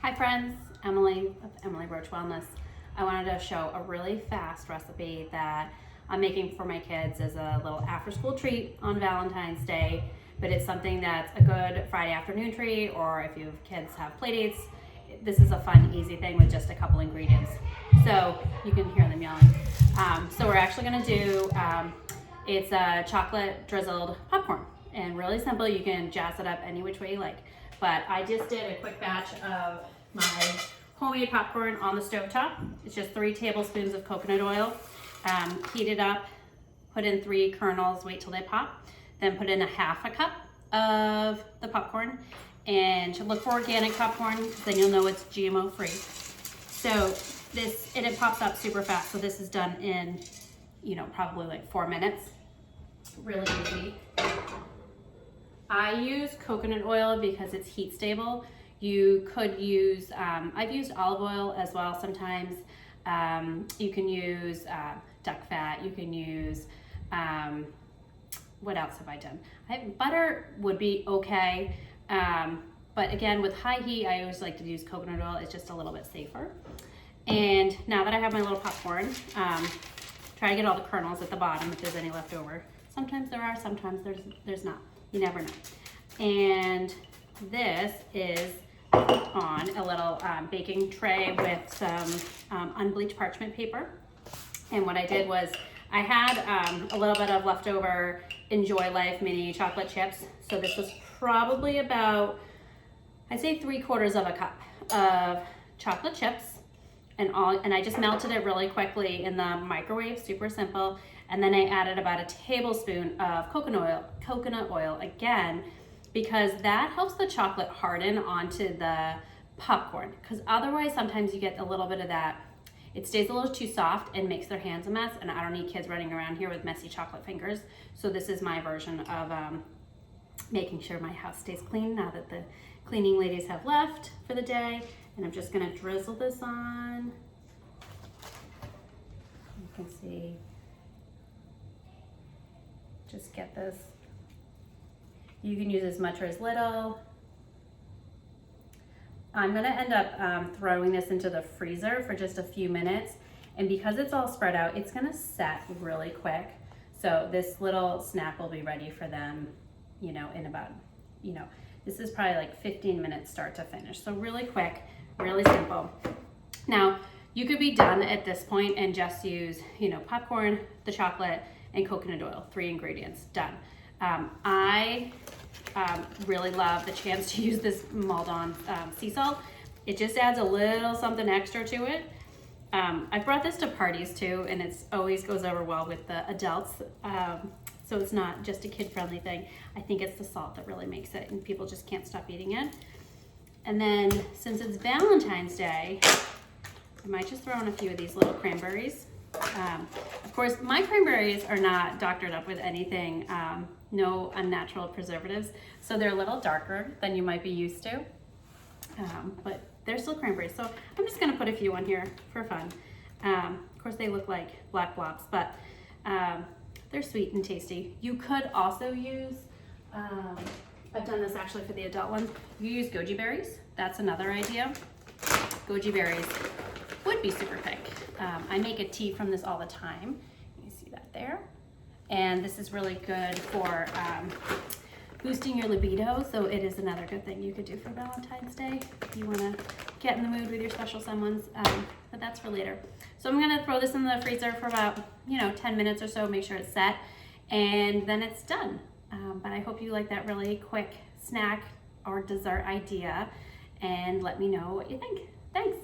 Hi friends, Emily of Emily Roach Wellness. I wanted to show a really fast recipe that I'm making for my kids as a little after school treat on Valentine's Day, but it's something that's a good Friday afternoon treat, or if your kids have play dates, this is a fun, easy thing with just a couple ingredients. So you can hear them yelling. So we're actually gonna do, it's a chocolate drizzled popcorn, and really simple. You can jazz it up any which way you like. But I just did a quick batch of my homemade popcorn on the stovetop. It's just 3 tablespoons of coconut oil. Heat it up, put in 3 kernels, wait till they pop. Then put in a half a cup of the popcorn, and look for organic popcorn, then you'll know it's GMO free. So this, and it pops up super fast. So this is done in, probably like 4 minutes. Really easy. I use coconut oil because it's heat stable. You could use, I've used olive oil as well sometimes. You can use duck fat, you can use, what else have I done? Butter would be okay, but again, with high heat, I always like to use coconut oil. It's just a little bit safer. And now that I have my little popcorn, try to get all the kernels at the bottom if there's any left over. Sometimes there are, sometimes there's not. You never know. And this is on a little baking tray with some unbleached parchment paper. And what I did was I had a little bit of leftover Enjoy Life mini chocolate chips. So this was probably about, I'd say 3/4 of a cup of chocolate chips. And I just melted it really quickly in the microwave, super simple. And then I added about a tablespoon of coconut oil again, because that helps the chocolate harden onto the popcorn. Because otherwise, sometimes you get a little bit of that. It stays a little too soft and makes their hands a mess. And I don't need kids running around here with messy chocolate fingers. So this is my version of making sure my house stays clean now that the cleaning ladies have left for the day. And I'm just gonna drizzle this on. You can see. Just get this. You can use as much or as little. I'm gonna end up throwing this into the freezer for just a few minutes. And because it's all spread out, it's gonna set really quick. So this little snack will be ready for them, in about, this is probably like 15 minutes start to finish. So really quick, really simple. Now, you could be done at this point and just use, popcorn, the chocolate, and coconut oil, 3 ingredients, done. I really love the chance to use this Maldon sea salt. It just adds a little something extra to it. I've brought this to parties too, and it always goes over well with the adults. So it's not just a kid-friendly thing. I think it's the salt that really makes it, and people just can't stop eating it. And then since it's Valentine's Day, I might just throw in a few of these little cranberries. Of course, my cranberries are not doctored up with anything, no unnatural preservatives, so they're a little darker than you might be used to, but they're still cranberries. So I'm just gonna put a few on here for fun. Of course, they look like black blobs, but they're sweet and tasty. You could also use, I've done this actually for the adult ones, you use goji berries. That's another idea. Goji berries would be super thick. I make a tea from this all the time. You see that there. And this is really good for boosting your libido. So it is another good thing you could do for Valentine's Day if you want to get in the mood with your special someones. But that's for later. So I'm going to throw this in the freezer for about 10 minutes or so. Make sure it's set, and then it's done. But I hope you like that really quick snack or dessert idea, and let me know what you think. Thanks.